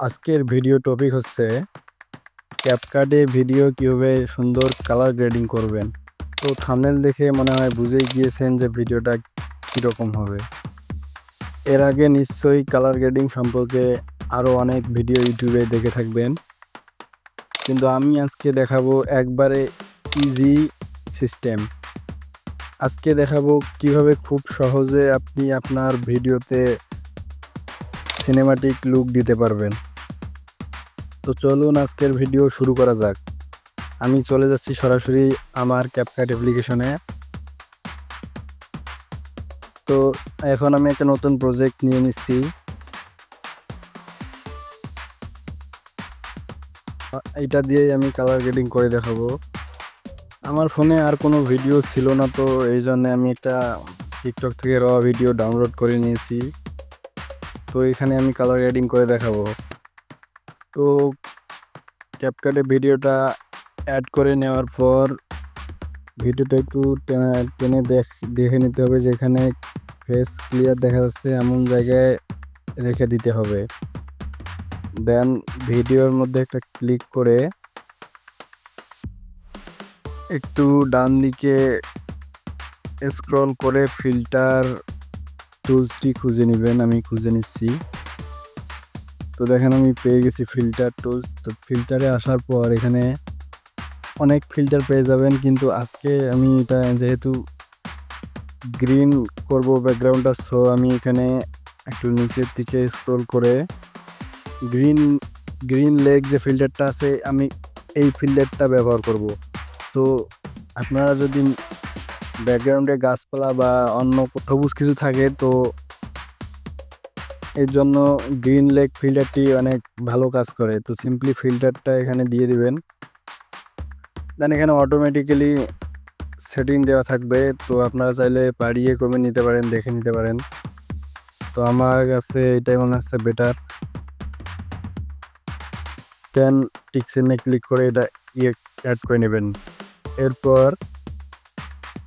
আজকের video topic হচ্ছে ক্যাপকাটে video কিভাবে সুন্দর কালার গ্রেডিং করবেন। তো থাম্বনেল দেখে মনে হয় বুঝেই গিয়েছেন যে ভিডিওটা কীরকম হবে। এর আগে নিশ্চয়ই কালার গ্রেডিং সম্পর্কে আরও অনেক ভিডিও ইউটিউবে দেখে থাকবেন, কিন্তু আমি আজকে দেখাবো একবারে ইজি সিস্টেম। আজকে দেখাবো কিভাবে খুব সহজে আপনি আপনার ভিডিওতে সিনেমাটিক লুক দিতে পারবেন। তো চলুন আজকের ভিডিও শুরু করা যাক। আমি চলে যাচ্ছি সরাসরি আমার ক্যাপকাট অ্যাপ্লিকেশনে। তো এখন আমি একটা নতুন প্রজেক্ট নিয়ে নিচ্ছি। এটা দিয়েই আমি কালার গ্রেডিং করে দেখাবো। আমার ফোনে আর কোনো ভিডিও ছিল না, তো এই জন্য আমি একটা টিকটক থেকে র ভিডিও ডাউনলোড করে নিয়েছি। তো এখানে আমি কালার গ্রেডিং করে দেখাবো। তো ক্যাপকাটে ভিডিওটা অ্যাড করে নেওয়ার পর ভিডিওটা একটু টেনে দেখে নিতে হবে, যেখানে ফেস ক্লিয়ার দেখা যাচ্ছে এমন জায়গায় রেখে দিতে হবে। দেন ভিডিওর মধ্যে একটা ক্লিক করে একটু ডান দিকে স্ক্রল করে ফিল্টার টুলসটি খুঁজে নেবেন। আমি খুঁজে নিচ্ছি। তো দেখেন আমি পেয়ে গেছি ফিল্টার টুলস। তো ফিল্টারে আসার পর এখানে অনেক ফিল্টার পেয়ে যাবেন, কিন্তু আজকে আমি এটা যেহেতু গ্রিন করব ব্যাকগ্রাউন্ডটা, সো আমি এখানে একটু নিচের দিকে স্ক্রল করে গ্রিন লেক যে ফিল্টারটা আছে, আমি এই ফিল্টারটা ব্যবহার করব। তো আপনারা যদি ব্যাকগ্রাউন্ডে গাছপালা বা অন্য সবুজ কিছু থাকে, তো এর জন্য গ্রিন লেক ফিল্টারটি অনেক ভালো কাজ করে। তো সিম্পলি ফিল্টারটা এখানে দিয়ে দিবেন। দেন এখানে অটোমেটিক্যালি সেটিং দেওয়া থাকবে, তো আপনারা চাইলে বাড়িয়ে কমে নিতে পারেন, দেখে নিতে পারেন। তো আমার কাছে এটাই মনে হচ্ছে বেটার। দেন টিক চিহ্নে ক্লিক করে এটা অ্যাড করে নেবেন। এরপর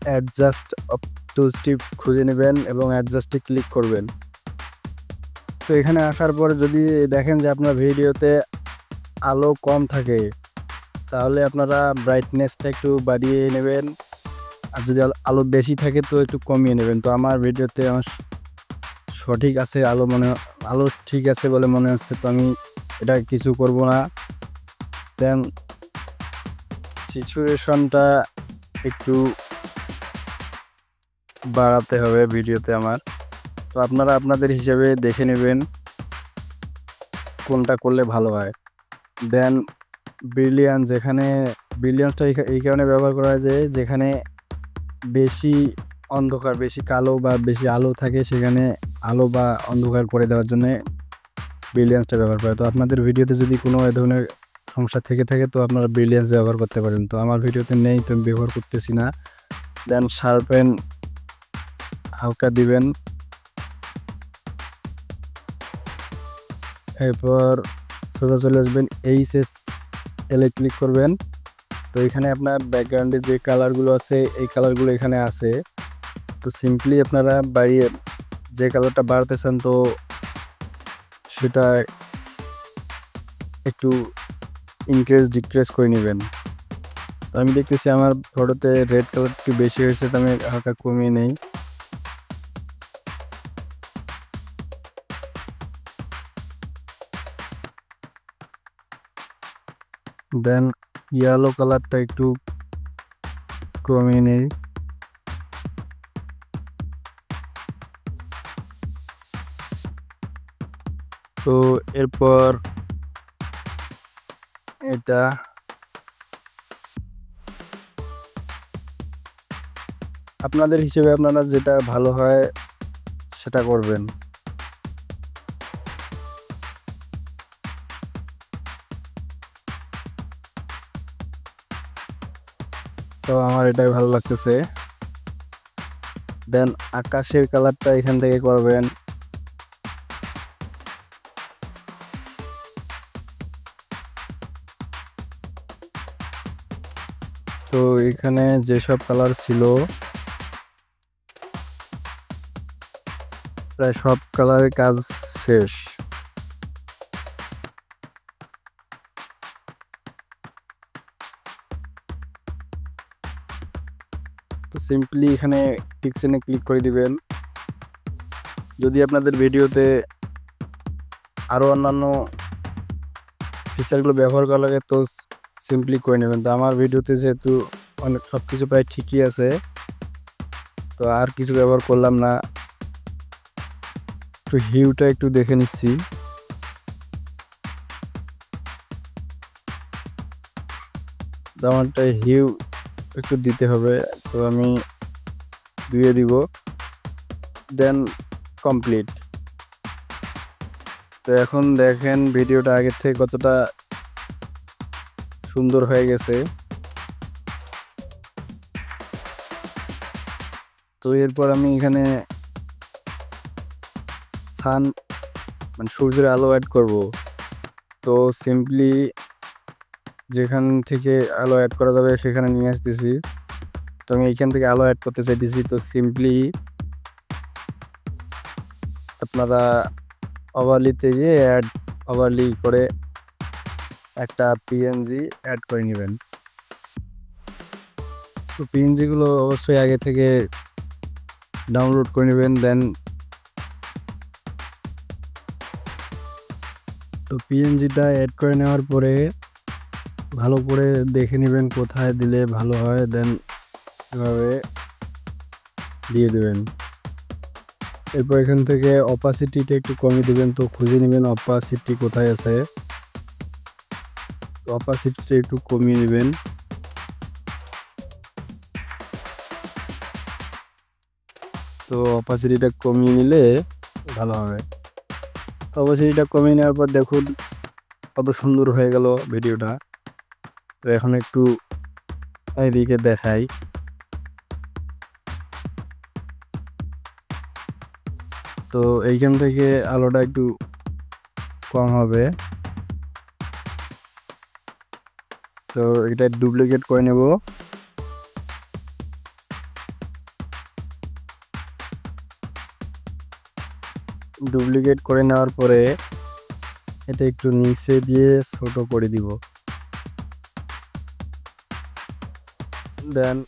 অ্যাডজাস্ট টুলসটি খুঁজে নেবেন এবং অ্যাডজাস্টে ক্লিক করবেন। তো এখানে আসার পর যদি দেখেন যে আপনার ভিডিওতে আলো কম থাকে, তাহলে আপনারা ব্রাইটনেসটা একটু বাড়িয়ে নেবেন। আর যদি আলো বেশি থাকে তো একটু কমিয়ে নেবেন। তো আমার ভিডিওতে আমার সঠিক আছে, আলো ঠিক আছে বলে মনে হচ্ছে, তো আমি এটা কিছু করব না। দেন সিচুয়েশনটা একটু বাড়াতে হবে ভিডিওতে আমার। তো আপনারা আপনাদের হিসেবে দেখে নেবেন কোনটা করলে ভালো হয়। দেন ব্রিলিয়ান্সটা এই কারণে ব্যবহার করা হয় যে যেখানে বেশি অন্ধকার, বেশি কালো বা বেশি আলো থাকে, সেখানে আলো বা অন্ধকার করে দেওয়ার জন্য ব্রিলিয়ান্সটা ব্যবহার করে। তো আপনাদের ভিডিওতে যদি কোনো এ ধরনের সমস্যা থেকে থাকে, তো আপনারা ব্রিলিয়ান্স ব্যবহার করতে পারেন। তো আমার ভিডিওতে নেই, তো আমি ব্যবহার করতেছি না। দেন শার্পেন হালকা দিবেন। এরপর সোজা চলে আসবেন, HSL এ ক্লিক করবেন। তো এখানে আপনার ব্যাকগ্রাউন্ডে যে কালারগুলো আছে, এই কালারগুলো এখানে আছে। তো সিম্পলি আপনারা বাড়িয়ে যে কালারটা বাড়াতে চান, তো সেটা একটু ডিক্রিজ করে নেবেন। তো আমি দেখতেছি আমার ফটোতে রেড কালার একটু বেশি হয়েছে, তো আমি হালকা কমিয়ে নেই। দেন ইয়েলো কালারটা একটু কমিয়ে নেই। তো এরপর এটা আপনাদের হিসেবে আপনারা যেটা ভালো হয় সেটা করবেন। তো আমার এটাই ভালো লাগতেছে। দেন আকাশের কালারটা এখান থেকে করবেন। তো এখানে যেসব কালার ছিল প্রায় সব কালারের কাজ শেষ। তো সিম্পলি এখানে টিকসেনে ক্লিক করে দিবেন। যদি আপনাদের ভিডিওতে আরও অন্যান্য ফিচারগুলো ব্যবহার করা লাগে তো সিম্পলি করে নেবেন। তো আমার ভিডিওতে যেহেতু অনেক সব কিছু প্রায় ঠিকই আছে, তো আর কিছু ব্যবহার করলাম না। একটু হিউটা একটু দেখে নিচ্ছি। তো আমারটা হিউ একটু দিতে হবে, তো আমি দিয়ে দিব, দেন কমপ্লিট। তো এখন দেখেন ভিডিওটা আগের থেকে কতটা সুন্দর হয়ে গেছে। তো এরপর আমি এখানে সান মানে সূর্যের আলো অ্যাড করব। তো সিম্পলি যেখান থেকে আলো অ্যাড করা যাবে সেখানে নিয়ে আসতেছি। তো আমি এইখান থেকে আলো অ্যাড করতে চাইতেছি। তো সিম্পলি আপনারা ওভারলিতে গিয়ে ওভারলি করে একটা পিএনজি অ্যাড করে নেবেন। তো পিএনজিগুলো অবশ্যই আগে থেকে ডাউনলোড করে নেবেন। দেন তো পিএনজিটা অ্যাড করে নেওয়ার পরে ভালো করে দেখে নেবেন কোথায় দিলে ভালো হয়, দেন এভাবে দিয়ে দেবেন। এরপর এখান থেকে অপাসিটিটা একটু কমিয়ে দেবেন। তো খুঁজে নেবেন অপাসিটি কোথায় আছে, অপাসিটিটা একটু কমিয়ে নেবেন। তো অপাসিটিটা কমিয়ে নিলে ভালো হবে। তো অপাসিটিটা কমিয়ে নেওয়ার পর দেখুন কত সুন্দর হয়ে গেল ভিডিওটা। তো এখন একটু এইদিকে দেখাই। তো এইখান থেকে আলোটা একটু কম হবে। তো এটা ডুপ্লিকেট করে নেব। ডুপ্লিকেট করে নেওয়ার পরে এটা একটু নিচে দিয়ে ছোট করে দিব। দেন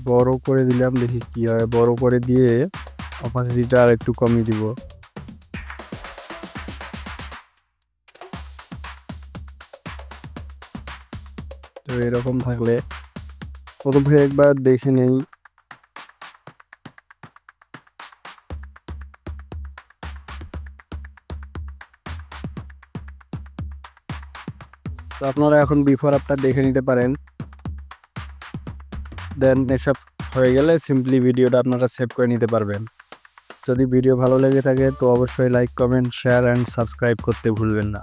বড় করে দিলাম, দেখি কি হয়। বড় করে দিয়ে অপাসিটিটা আর একটু কমিয়ে দিব। তো এরকম থাকলে প্রথমে একবার দেখে নেই। তো আপনারা এখন বিফোর আফটার দেখে নিতে পারেন। দেন এসব হয়ে গেলে সিম্পলি ভিডিওটা আপনারা সেভ করে নিতে পারবেন। যদি ভিডিও ভালো লেগে থাকে তো অবশ্যই like, comment, share and subscribe করতে ভুলবেন না।